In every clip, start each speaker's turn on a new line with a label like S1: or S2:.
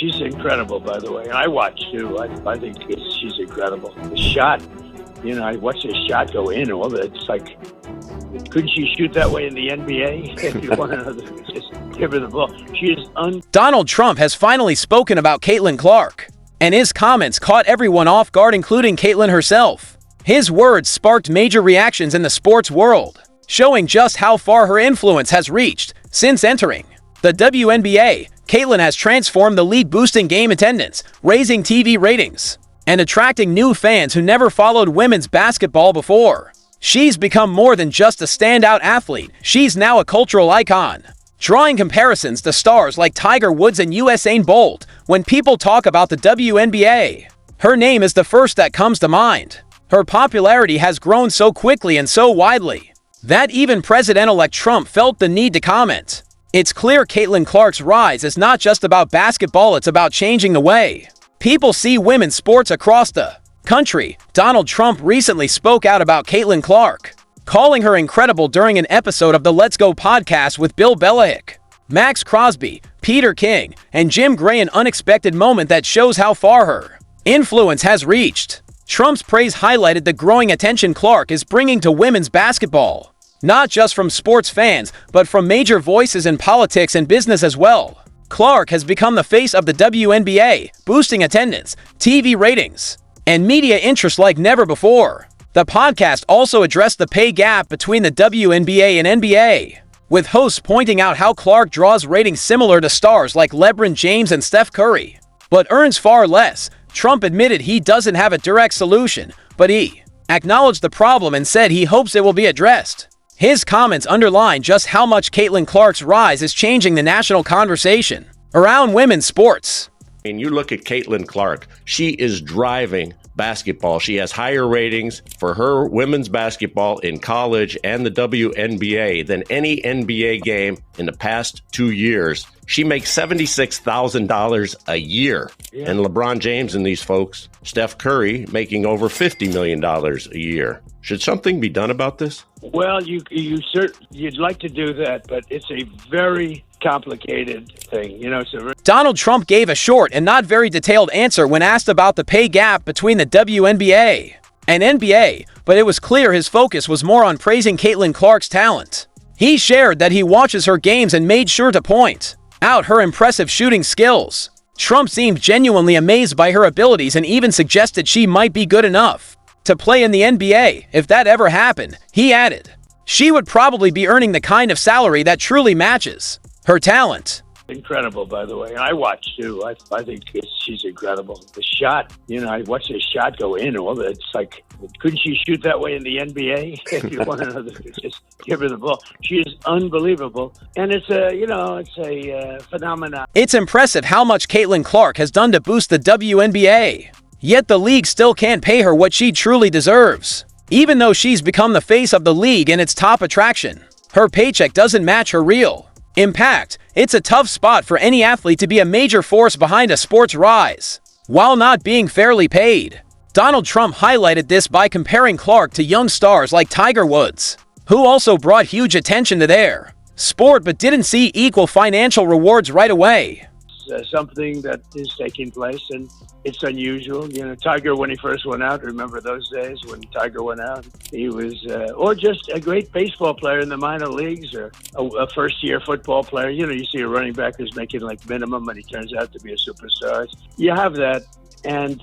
S1: She's incredible, by the way. And I watch, too. I think she's incredible. The shot, I watched the shot go in. It's like, couldn't she shoot that way in the NBA? If you want to just give her the ball. She is
S2: Donald Trump has finally spoken about Caitlyn Clark, and his comments caught everyone off guard, including Caitlyn herself. His words sparked major reactions in the sports world, showing just how far her influence has reached since entering the WNBA. Caitlyn has transformed the league, boosting game attendance, raising TV ratings, and attracting new fans who never followed women's basketball before. She's become more than just a standout athlete. She's now a cultural icon, drawing comparisons to stars like Tiger Woods and Usain Bolt. When people talk about the WNBA, her name is the first that comes to mind. Her popularity has grown so quickly and so widely that even President-elect Trump felt the need to comment. It's clear Caitlyn Clark's rise is not just about basketball, it's about changing the way people see women's sports across the country. Donald Trump recently spoke out about Caitlyn Clark, calling her incredible during an episode of the Let's Go podcast with Bill Belichick, Max Crosby, Peter King, and Jim Gray, an unexpected moment that shows how far her influence has reached. Trump's praise highlighted the growing attention Clark is bringing to women's basketball, not just from sports fans, but from major voices in politics and business as well. Clark has become the face of the WNBA, boosting attendance, TV ratings, and media interest like never before. The podcast also addressed the pay gap between the WNBA and NBA, with hosts pointing out how Clark draws ratings similar to stars like LeBron James and Steph Curry, but earns far less. Trump admitted he doesn't have a direct solution, but he acknowledged the problem and said he hopes it will be addressed. His comments underline just how much Caitlyn Clark's rise is changing the national conversation around women's sports.
S3: And you look at Caitlyn Clark, she is driving basketball. She has higher ratings for her women's basketball in college and the WNBA than any NBA game in the past 2 years. She makes $76,000 a year. Yeah. And LeBron James and these folks, Steph Curry, making over $50 million a year. Should something be done about this?
S1: Well, you'd like to do that, but it's a very complicated thing.
S2: Donald Trump gave a short and not very detailed answer when asked about the pay gap between the WNBA and NBA, but it was clear his focus was more on praising Caitlyn Clark's talent. He shared that he watches her games and made sure to point out her impressive shooting skills. Trump seemed genuinely amazed by her abilities and even suggested she might be good enough to play in the NBA. If that ever happened, he added, she would probably be earning the kind of salary that truly matches her talent.
S1: Incredible, by the way. And I watch, too. I think she's incredible. The shot, I watched the shot go in. It's like, couldn't she shoot that way in the NBA? If you want to just give her the ball. She is unbelievable. And it's a phenomenon.
S2: It's impressive how much Caitlyn Clark has done to boost the WNBA. Yet the league still can't pay her what she truly deserves. Even though she's become the face of the league and its top attraction, her paycheck doesn't match her real impact. It's a tough spot for any athlete to be a major force behind a sport's rise, while not being fairly paid. Donald Trump highlighted this by comparing Clark to young stars like Tiger Woods, who also brought huge attention to their sport but didn't see equal financial rewards right away.
S1: Something that is taking place, and it's unusual. Tiger, when he first went out, remember those days when Tiger went out? He was, or just a great baseball player in the minor leagues, or a first-year football player. You see a running back who's making like minimum, and he turns out to be a superstar. You have that, and,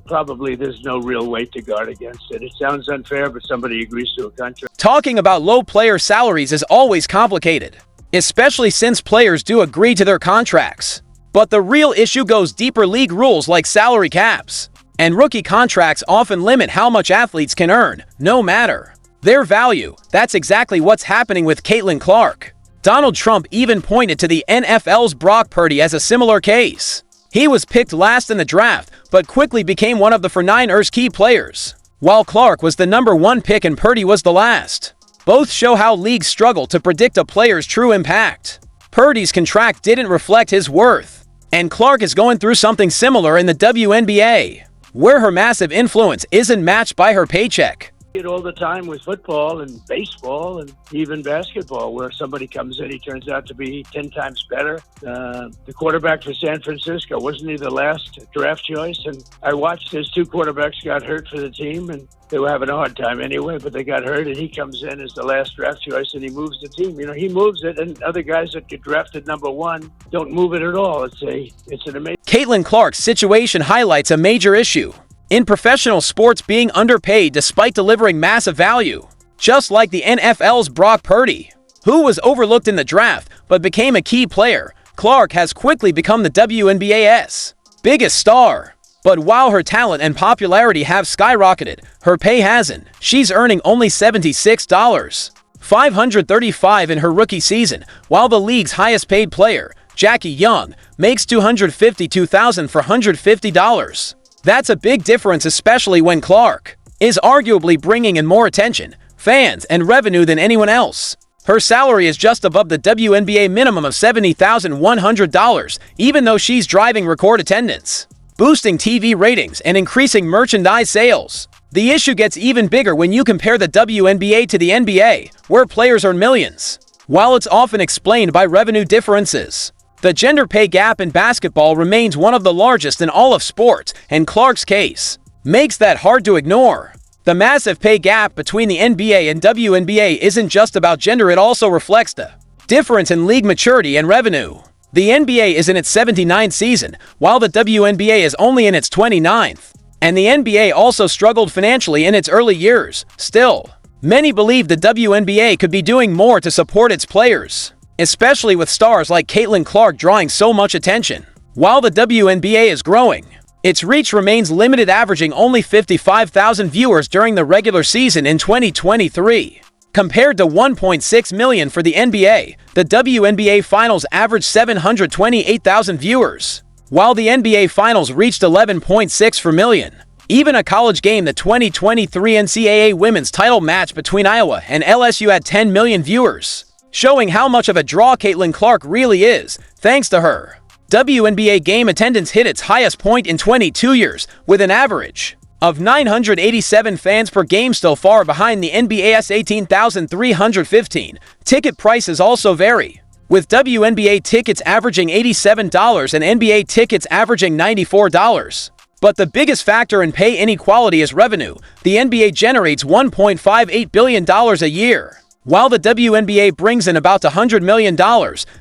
S1: probably there's no real weight to guard against it. It sounds unfair, but somebody agrees to a contract.
S2: Talking about low player salaries is always complicated, especially since players do agree to their contracts. But the real issue goes deeper. League rules like salary caps and rookie contracts often limit how much athletes can earn, no matter their value. That's exactly what's happening with Caitlyn Clark. Donald Trump even pointed to the NFL's Brock Purdy as a similar case. He was picked last in the draft, but quickly became one of the 49ers' key players, while Clark was the #1 pick and Purdy was the last. Both show how leagues struggle to predict a player's true impact. Purdy's contract didn't reflect his worth, and Clark is going through something similar in the WNBA, where her massive influence isn't matched by her paycheck.
S1: It all the time with football and baseball and even basketball, where somebody comes in, he turns out to be 10 times better. The quarterback for San Francisco, wasn't he the last draft choice? And I watched his two quarterbacks got hurt for the team, and they were having a hard time anyway, but they got hurt, and he comes in as the last draft choice, and he moves the team. You know, he moves it, and other guys that get drafted number one don't move it at all. It's an amazing.
S2: Caitlyn Clark's situation highlights a major issue in professional sports being underpaid despite delivering massive value. Just like the NFL's Brock Purdy, who was overlooked in the draft but became a key player, Clark has quickly become the WNBA's biggest star. But while her talent and popularity have skyrocketed, her pay hasn't. She's earning only $76.535 in her rookie season, while the league's highest paid player, Jackie Young, makes $252,450. That's a big difference, especially when Clark is arguably bringing in more attention, fans, and revenue than anyone else. Her salary is just above the WNBA minimum of $70,100, even though she's driving record attendance, boosting TV ratings, and increasing merchandise sales. The issue gets even bigger when you compare the WNBA to the NBA, where players earn millions. While it's often explained by revenue differences, the gender pay gap in basketball remains one of the largest in all of sports, and Clark's case makes that hard to ignore. The massive pay gap between the NBA and WNBA isn't just about gender, it also reflects the difference in league maturity and revenue. The NBA is in its 79th season, while the WNBA is only in its 29th. And the NBA also struggled financially in its early years. Still, many believe the WNBA could be doing more to support its players, especially with stars like Caitlyn Clark drawing so much attention. While the WNBA is growing, its reach remains limited, averaging only 55,000 viewers during the regular season in 2023. Compared to 1.6 million for the NBA, the WNBA Finals averaged 728,000 viewers, while the NBA Finals reached 11.6 million. Even a college game, the 2023 NCAA Women's Title match between Iowa and LSU, had 10 million viewers, showing how much of a draw Caitlyn Clark really is. Thanks to her, WNBA game attendance hit its highest point in 22 years, with an average of 987 fans per game, still far behind the NBA's 18,315. Ticket prices also vary, with WNBA tickets averaging $87 and NBA tickets averaging $94. But the biggest factor in pay inequality is revenue. The NBA generates $1.58 billion a year, while the WNBA brings in about $100 million.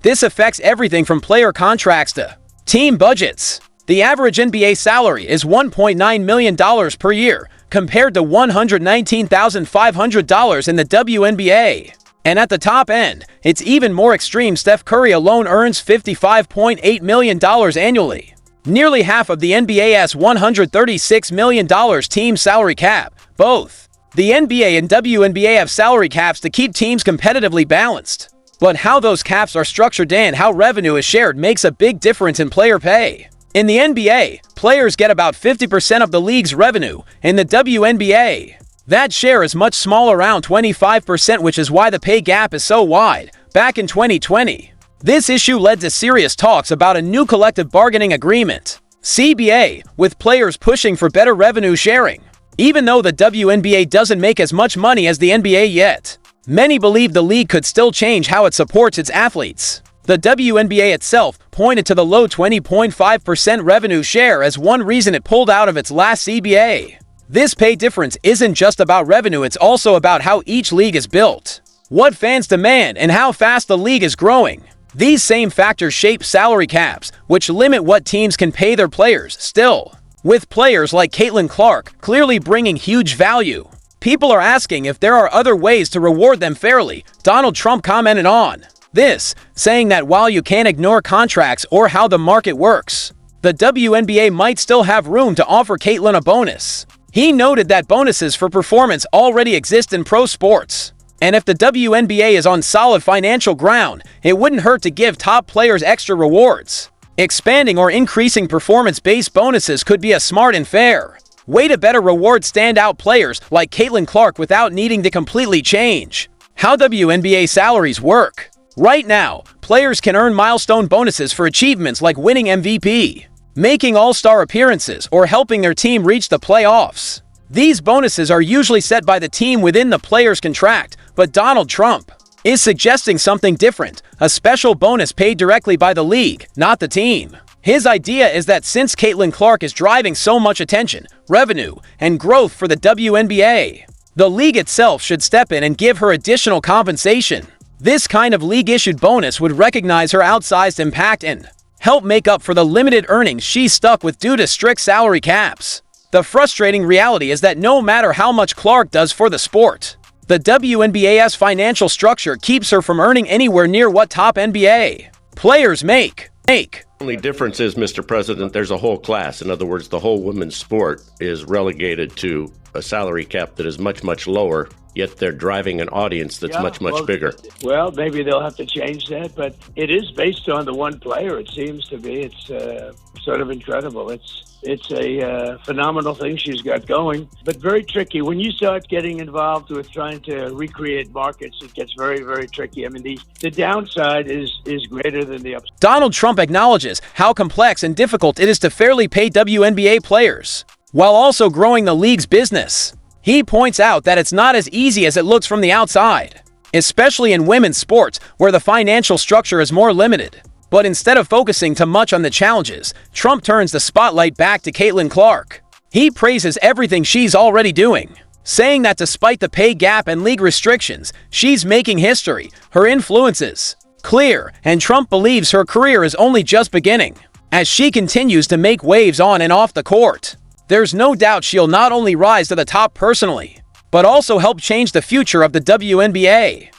S2: This affects everything from player contracts to team budgets. The average NBA salary is $1.9 million per year, compared to $119,500 in the WNBA. And at the top end, it's even more extreme. Steph Curry alone earns $55.8 million annually, nearly half of the NBA's $136 million team salary cap. Both the NBA and WNBA have salary caps to keep teams competitively balanced. But how those caps are structured and how revenue is shared makes a big difference in player pay. In the NBA, players get about 50% of the league's revenue. In the WNBA, that share is much smaller, around 25%, which is why the pay gap is so wide. Back in 2020, this issue led to serious talks about a new collective bargaining agreement, CBA, with players pushing for better revenue sharing. Even though the WNBA doesn't make as much money as the NBA yet, many believe the league could still change how it supports its athletes. The WNBA itself pointed to the low 20.5% revenue share as one reason it pulled out of its last CBA. This pay difference isn't just about revenue, it's also about how each league is built, what fans demand, and how fast the league is growing. These same factors shape salary caps, which limit what teams can pay their players. Still, with players like Caitlyn Clark clearly bringing huge value, people are asking if there are other ways to reward them fairly. Donald Trump commented on this, saying that while you can't ignore contracts or how the market works, the WNBA might still have room to offer Caitlyn a bonus. He noted that bonuses for performance already exist in pro sports, and if the WNBA is on solid financial ground, it wouldn't hurt to give top players extra rewards. Expanding or increasing performance-based bonuses could be a smart and fair way to better reward standout players like Caitlyn Clark without needing to completely change how WNBA salaries work. Right now, players can earn milestone bonuses for achievements like winning MVP, making all-star appearances, or helping their team reach the playoffs. These bonuses are usually set by the team within the player's contract, but Donald Trump is suggesting something different, a special bonus paid directly by the league, not the team. His idea is that since Caitlyn Clark is driving so much attention, revenue, and growth for the WNBA, the league itself should step in and give her additional compensation. This kind of league-issued bonus would recognize her outsized impact and help make up for the limited earnings she's stuck with due to strict salary caps. The frustrating reality is that no matter how much Clark does for the sport, the WNBA's financial structure keeps her from earning anywhere near what top NBA players make.
S3: The only difference is, Mr. President, there's a whole class. In other words, the whole women's sport is relegated to a salary cap that is much, much lower, yet they're driving an audience that's much bigger.
S1: Well, maybe they'll have to change that, but it is based on the one player, it seems to be. It's sort of incredible. It's a phenomenal thing she's got going, but very tricky. When you start getting involved with trying to recreate markets, it gets very, very tricky. I mean, the downside is greater than the upside.
S2: Donald Trump acknowledges how complex and difficult it is to fairly pay WNBA players, while also growing the league's business. He points out that it's not as easy as it looks from the outside, especially in women's sports where the financial structure is more limited. But instead of focusing too much on the challenges, Trump turns the spotlight back to Caitlyn Clark. He praises everything she's already doing, saying that despite the pay gap and league restrictions, she's making history. Her influence is clear, and Trump believes her career is only just beginning as she continues to make waves on and off the court. There's no doubt she'll not only rise to the top personally, but also help change the future of the WNBA.